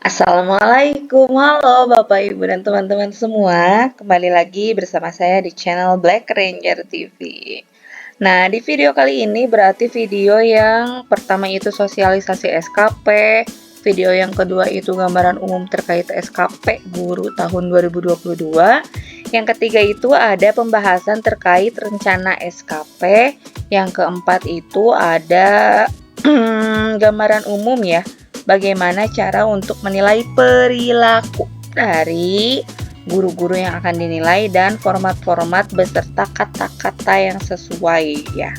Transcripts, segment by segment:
Assalamualaikum, halo Bapak Ibu dan teman-teman semua. Kembali lagi bersama saya di channel Black Ranger TV. Nah, di video kali ini berarti video yang pertama itu sosialisasi SKP, video yang kedua itu gambaran umum terkait SKP Guru tahun 2022, yang ketiga itu ada pembahasan terkait rencana SKP, yang keempat itu ada gambaran umum ya, bagaimana cara untuk menilai perilaku dari guru-guru yang akan dinilai dan format-format beserta kata-kata yang sesuai ya.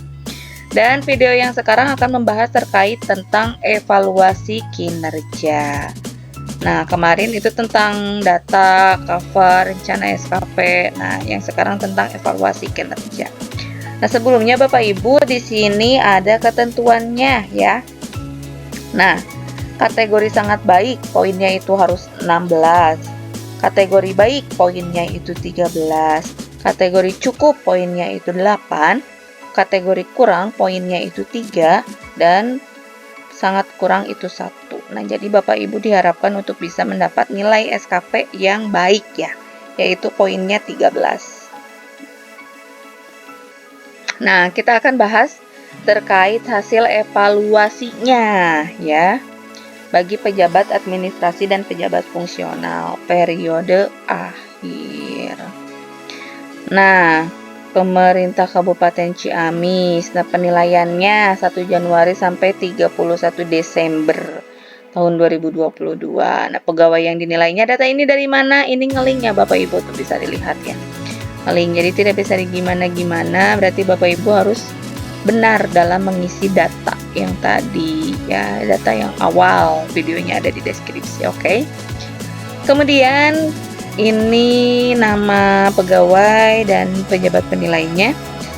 Dan video yang sekarang akan membahas terkait tentang evaluasi kinerja. Nah, kemarin itu tentang data, cover, rencana SKP. Nah, yang sekarang tentang evaluasi kinerja. Nah, sebelumnya Bapak Ibu di sini ada ketentuannya ya. Nah, kategori sangat baik poinnya itu harus 16. Kategori baik poinnya itu 13. Kategori cukup poinnya itu 8. Kategori kurang poinnya itu 3 dan sangat kurang itu 1. Nah, jadi Bapak Ibu diharapkan untuk bisa mendapat nilai SKP yang baik ya, yaitu poinnya 13. Nah, kita akan bahas terkait hasil evaluasinya ya, bagi pejabat administrasi dan pejabat fungsional periode akhir. Nah, pemerintah Kabupaten Ciamis, nah penilaiannya 1 Januari sampai 31 Desember tahun 2022. Nah, pegawai yang dinilainya data ini dari mana? Ini ngelink ya Bapak Ibu, tuh bisa dilihat ya. Ngelink, jadi tidak bisa gimana-gimana, berarti Bapak Ibu harus benar dalam mengisi data yang tadi ya, data yang awal, videonya ada di deskripsi, oke? Kemudian ini nama pegawai dan pejabat penilainya.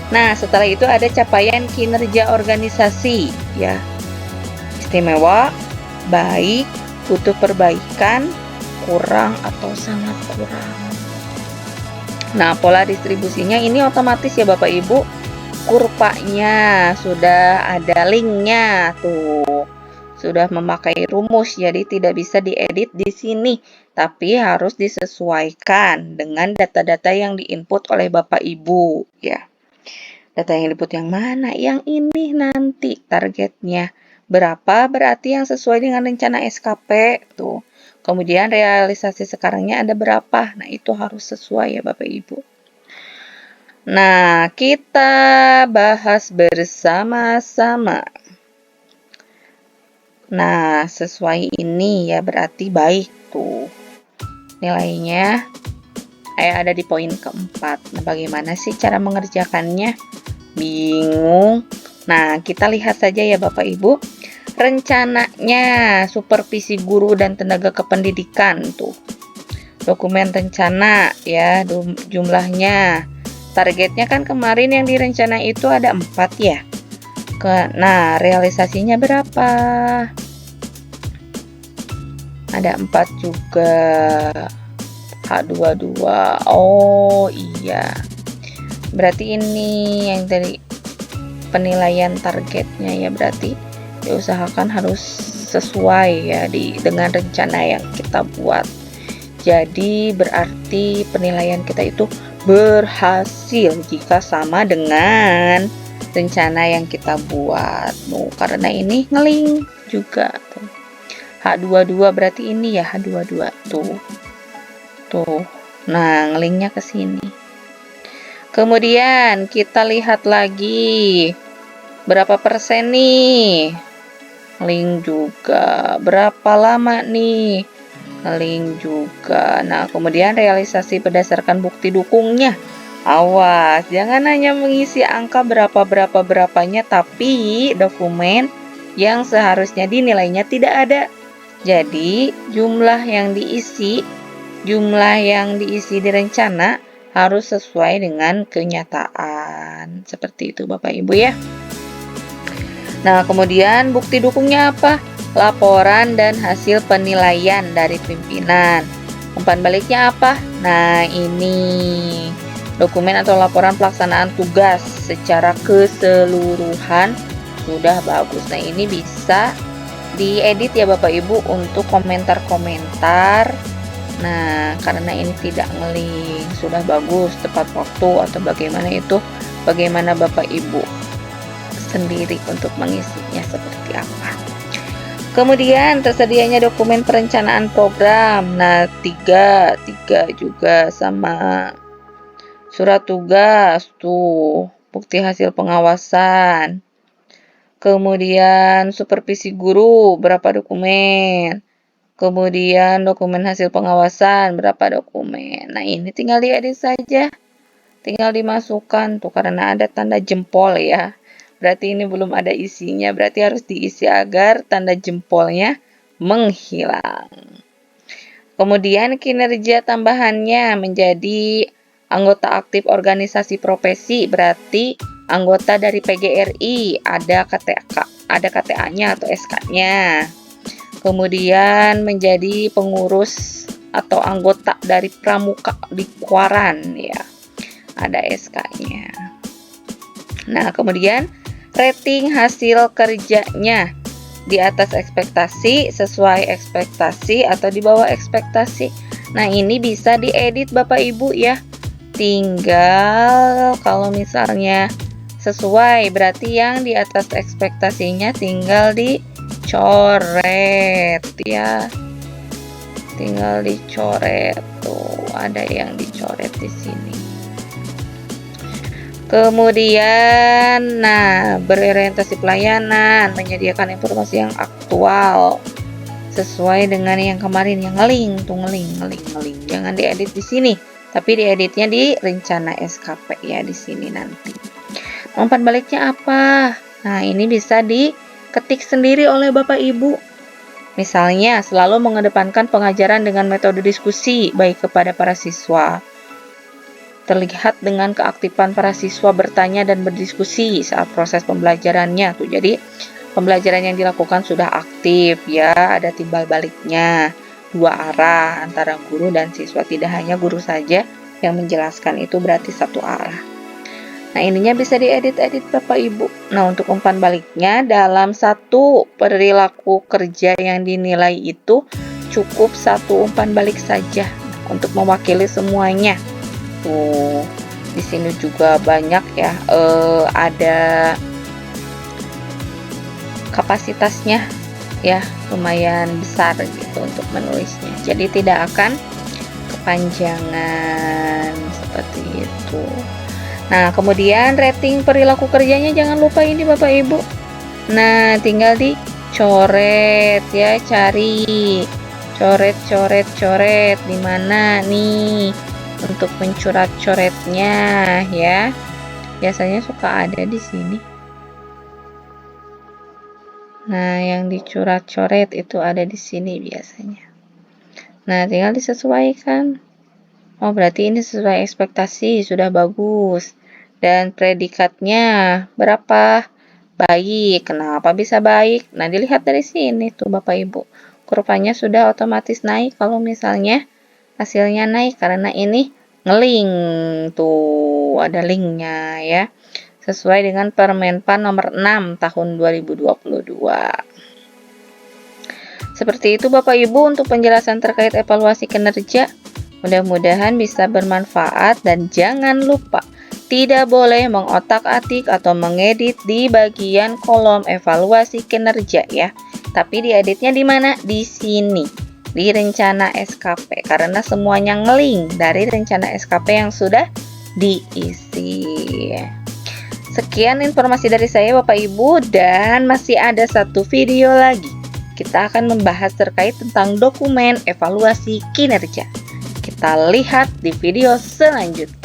Nah, setelah itu ada capaian kinerja organisasi ya, istimewa, baik, butuh perbaikan, kurang atau sangat kurang. Nah, pola distribusinya ini otomatis ya Bapak Ibu, kurvanya sudah ada linknya tuh, sudah memakai rumus, jadi tidak bisa diedit di sini, tapi harus disesuaikan dengan data-data yang diinput oleh Bapak Ibu ya. Data yang diinput yang mana? Yang ini nanti targetnya berapa, berarti yang sesuai dengan rencana SKP tuh. Kemudian realisasi sekarangnya ada berapa? Nah, itu harus sesuai ya Bapak Ibu. Nah, kita bahas bersama-sama. Nah, sesuai ini ya berarti baik tuh. Nilainya ada di poin keempat. Nah, bagaimana sih cara mengerjakannya? Bingung? Nah, kita lihat saja ya Bapak Ibu. Rencananya supervisi guru dan tenaga kependidikan tuh. Dokumen rencana ya, jumlahnya. Targetnya kan kemarin yang direncana itu ada 4 ya. Nah, realisasinya berapa? Ada 4 juga. H22. Oh iya. Berarti ini yang dari penilaian targetnya ya, berarti diusahakan harus sesuai ya dengan rencana yang kita buat. Jadi berarti penilaian kita itu berhasil jika sama dengan rencana yang kita buat. Karena ini ngelink juga tuh. H22 berarti ini ya, H22 tuh. Nah, ngelinknya ke sini. Kemudian kita lihat lagi berapa persen nih, link juga. Berapa lama nih, link juga. Nah, kemudian realisasi berdasarkan bukti dukungnya. Awas, jangan hanya mengisi angka berapanya, tapi dokumen yang seharusnya dinilainya tidak ada. Jadi, jumlah yang diisi di rencana harus sesuai dengan kenyataan. Seperti itu Bapak Ibu ya. Nah, kemudian bukti dukungnya apa? Laporan dan hasil penilaian dari pimpinan. Umpan baliknya apa? Nah, ini dokumen atau laporan pelaksanaan tugas secara keseluruhan sudah bagus. Nah, ini bisa diedit ya Bapak Ibu untuk komentar-komentar. Nah, karena ini tidak ngeling, sudah bagus, tepat waktu atau bagaimana Bapak Ibu sendiri untuk mengisinya seperti apa. Kemudian tersedianya dokumen perencanaan program. Nah, tiga juga sama surat tugas tuh, bukti hasil pengawasan. Kemudian supervisi guru berapa dokumen. Kemudian dokumen hasil pengawasan berapa dokumen. Nah, ini tinggal diedit saja. Tinggal dimasukkan tuh karena ada tanda jempol ya. Berarti ini belum ada isinya, berarti harus diisi agar tanda jempolnya menghilang. Kemudian kinerja tambahannya menjadi anggota aktif organisasi profesi, berarti anggota dari PGRI, ada KTA-nya atau SK-nya. Kemudian menjadi pengurus atau anggota dari pramuka di Kuaran ya. Ada SK-nya. Nah, kemudian rating hasil kerjanya di atas ekspektasi, sesuai ekspektasi, atau di bawah ekspektasi. Nah, ini bisa diedit Bapak Ibu ya. Tinggal kalau misalnya sesuai, berarti yang di atas ekspektasinya tinggal dicoret ya. Tinggal dicoret tuh, ada yang dicoret di sini. Kemudian, nah, berorientasi pelayanan, menyediakan informasi yang aktual sesuai dengan yang kemarin yang ngeling. Jangan diedit di sini, tapi dieditnya di rencana SKP ya di sini nanti. Umpan baliknya apa? Nah, ini bisa diketik sendiri oleh Bapak Ibu. Misalnya, selalu mengedepankan pengajaran dengan metode diskusi baik kepada para siswa. Terlihat dengan keaktifan para siswa bertanya dan berdiskusi saat proses pembelajarannya tuh. Jadi pembelajaran yang dilakukan sudah aktif ya, ada timbal baliknya, dua arah antara guru dan siswa, tidak hanya guru saja yang menjelaskan, itu berarti satu arah. Nah, ininya bisa diedit-edit Bapak Ibu. Nah, untuk umpan baliknya dalam satu perilaku kerja yang dinilai itu cukup satu umpan balik saja untuk mewakili semuanya. Tuh, di sini juga banyak ya, ada kapasitasnya ya, lumayan besar gitu untuk menulisnya. Jadi tidak akan kepanjangan seperti itu. Nah, kemudian rating perilaku kerjanya jangan lupa ini Bapak Ibu. Nah, tinggal dicoret ya, cari coret di mana nih untuk mencoret-coretnya ya. Biasanya suka ada di sini. Nah, yang dicoret-coret itu ada di sini biasanya. Nah, tinggal disesuaikan. Oh, berarti ini sesuai ekspektasi, sudah bagus. Dan predikatnya berapa? Baik. Kenapa bisa baik? Nah, dilihat dari sini tuh Bapak Ibu. Kurvanya sudah otomatis naik kalau misalnya hasilnya naik karena ini ngeling tuh, ada linknya ya. Sesuai dengan Permenpan nomor 6 tahun 2022. Seperti itu Bapak Ibu untuk penjelasan terkait evaluasi kinerja. Mudah-mudahan bisa bermanfaat dan jangan lupa tidak boleh mengotak-atik atau mengedit di bagian kolom evaluasi kinerja ya. Tapi dieditnya di mana? Di sini, di rencana SKP, karena semuanya ngeling dari rencana SKP yang sudah diisi. Sekian informasi dari saya Bapak Ibu, dan masih ada satu video lagi. Kita akan membahas terkait tentang dokumen evaluasi kinerja. Kita lihat di video selanjutnya.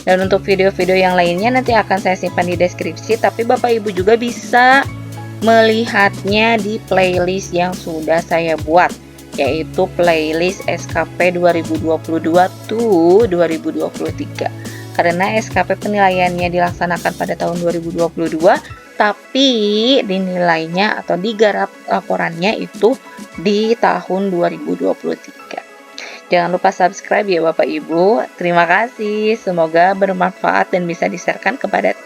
Dan untuk video-video yang lainnya nanti akan saya simpan di deskripsi, tapi Bapak Ibu juga bisa melihatnya di playlist yang sudah saya buat, yaitu playlist SKP 2022 to 2023. Karena SKP penilaiannya dilaksanakan pada tahun 2022, tapi dinilainya atau digarap laporannya itu di tahun 2023. Jangan lupa subscribe ya Bapak Ibu. Terima kasih. Semoga bermanfaat dan bisa di-sharekan kepada